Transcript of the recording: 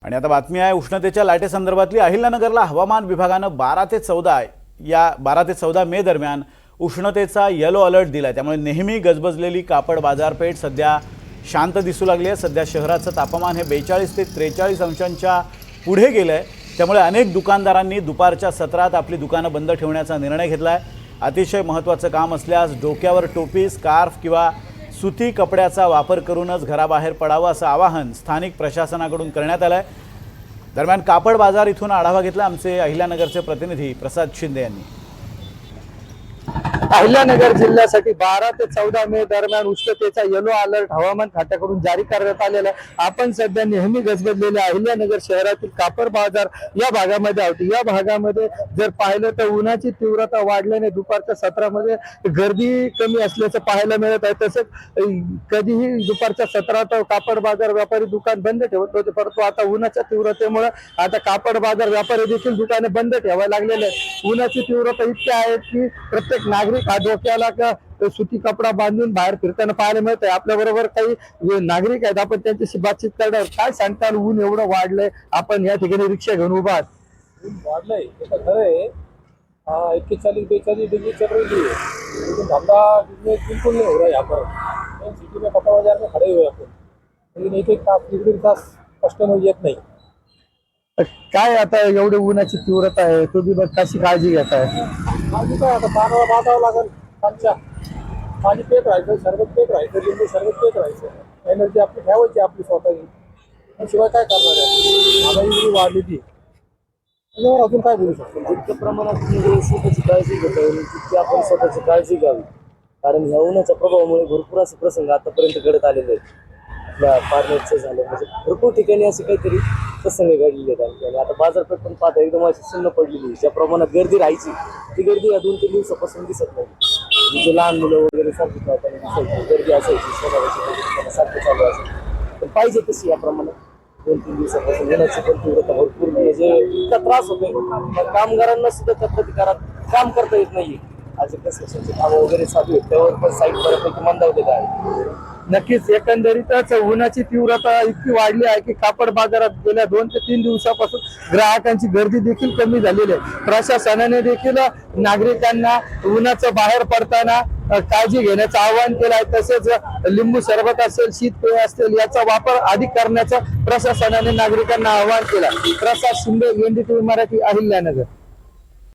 आणि आता बातमी आहे उष्णतेच्या लाटेसंदर्भातली। अहिल्यानगरला हवामान विभागानं 12 ते 14 मे दरम्यान उष्णतेचा येलो अलर्ट दिलाय। त्यामुळे नेहमी गजबजलेली कापड बाजारपेठ सध्या शांत दिसू लागली आहे। सध्या शहराचं तापमान हे 42 ते 43 अंशांच्या पुढे गेलंय। त्यामुळे अनेक दुकानदारांनी दुपारच्या सत्रात आपली दुकानं बंद ठेवण्याचा निर्णय घेतलाय। अतिशय महत्त्वाचं काम असल्यास डोक्यावर टोपी, स्कार्फ किंवा सुती कपड्याचा वापर करूनच घराबाहेर पडावं असं आवाहन स्थानिक प्रशासनाकडून करण्यात आलंय। दरम्यान कापड बाजार इथून आढावा घेतला आमचे अहिल्यानगरचे प्रतिनिधी प्रसाद शिंदे यांनी। अहिल्यानगर जिल्ह्यासाठी 12 ते 14 मे दरम्यान उष्णतेचा येलो अलर्ट हवामान खात्याकडून जारी करण्यात आलेला आहे। आपण सध्या नेहमी गजबजलेल्या अहिल्यानगर शहरातील कापड बाजार या भागामध्ये आहोत। या भागामध्ये जर पाहिलं तर उन्हाची तीव्रता वाढल्याने दुपारच्या सत्रामध्ये गर्दी कमी असल्याचं पाहायला मिळत आहे। तसंच कधीही दुपारच्या सत्रात कापड बाजार व्यापारी दुकान बंद ठेवत होते, परंतु आता उन्हाच्या तीव्रतेमुळे आता कापड बाजार व्यापारी देखील दुकाने बंद ठेवायला लागलेले आहेत। उन्हाची तीव्रता इतकी आहे की प्रत्येक नागरिक हा डोक्याला सुती कपडा बांधून बाहेर फिरताना पाहायला मिळत आहे। आपल्या बरोबर काही नागरिक आहेत, आपण त्यांच्याशी बातचीत करणार। काय सांगताल, ऊन एवढं वाढलंय, आपण या ठिकाणी रिक्षा घेऊन उभा आहात? ऊन वाढलंय हे खरं आहे। 41-42 डिग्री चल रही है, लेकिन धंधा बिजनेस बिल्कुल नहीं हो रहा है यहाँ पर। सिटी में कपड़ा बाजार में खड़े हुए अपन, लेकिन एक डिग्री का कस्टमर येत नाही। काय आता एवढे उन्हाची तीव्रता आहे, तुम्ही बघ कशी काळजी घेताय? काळजी काय, आता पानाला बांधावं लागेल। पाणी पेत राहायचं, सरबत पेत राहायचं, लिंबू सरबत पेत राहायचं। एनर्जी आपली ठेवायची आपली स्वतःची, शिवाय काय करणार आहे? आता एवढी वाढलेली त्याच्यावर अजून काय बोलू शकतो? जितक्या प्रमाणात स्वतःची काळजी घेता येईल तितकी आपण स्वतःची काळजी घ्यावी, कारण ह्या उन्हाच्या प्रभावामुळे भरपूर असे प्रसंग आतापर्यंत घडत आलेले आहेत। आपल्या पार्लरचं झालं, म्हणजे भरपूर ठिकाणी असे काहीतरी प्रसंग घडलेले आहेत। आणि आता बाजारपेठ पण पाहता एकदम अशी सुन्न पडलेली, ज्या प्रमाणात गर्दी राहायची ती गर्दी या 2-3 दिवसापासून दिसत नाही। म्हणजे लहान मुलं वगैरे सारखी दिसायची, गर्दी असायची, सारखं चालू असायचं, पण पाहिजे तशी या प्रमाणात 2-3 दिवसापासून उन्हाची पण तीव्रता भरपूर, म्हणजे इतका त्रास होतोय। कामगारांना सुद्धा त्या प्रतिकारात काम करता येत नाहीये। आज कन्स्ट्रक्शनचे काम वगैरे चालू आहेत, त्यावर पण साईट बऱ्यापैकी मंदावलेलं आहे। नक्कीच एकंदरीतच उन्हाची तीव्रता इतकी वाढली आहे की कापड बाजारात गेल्या 2 ते 3 दिवसापासून ग्राहकांची गर्दी देखील कमी झालेली आहे। प्रशासनाने देखील नागरिकांना उन्हाचं बाहेर पडताना काळजी घेण्याचं आवाहन केलं आहे। तसेच लिंबू सरबत असेल, शीतपेय असेल याचा वापर अधिक करण्याचं प्रशासनाने नागरिकांना आवाहन केलं। प्रसाद शिंदे, NDTV मराठी, अहिल्यानगर।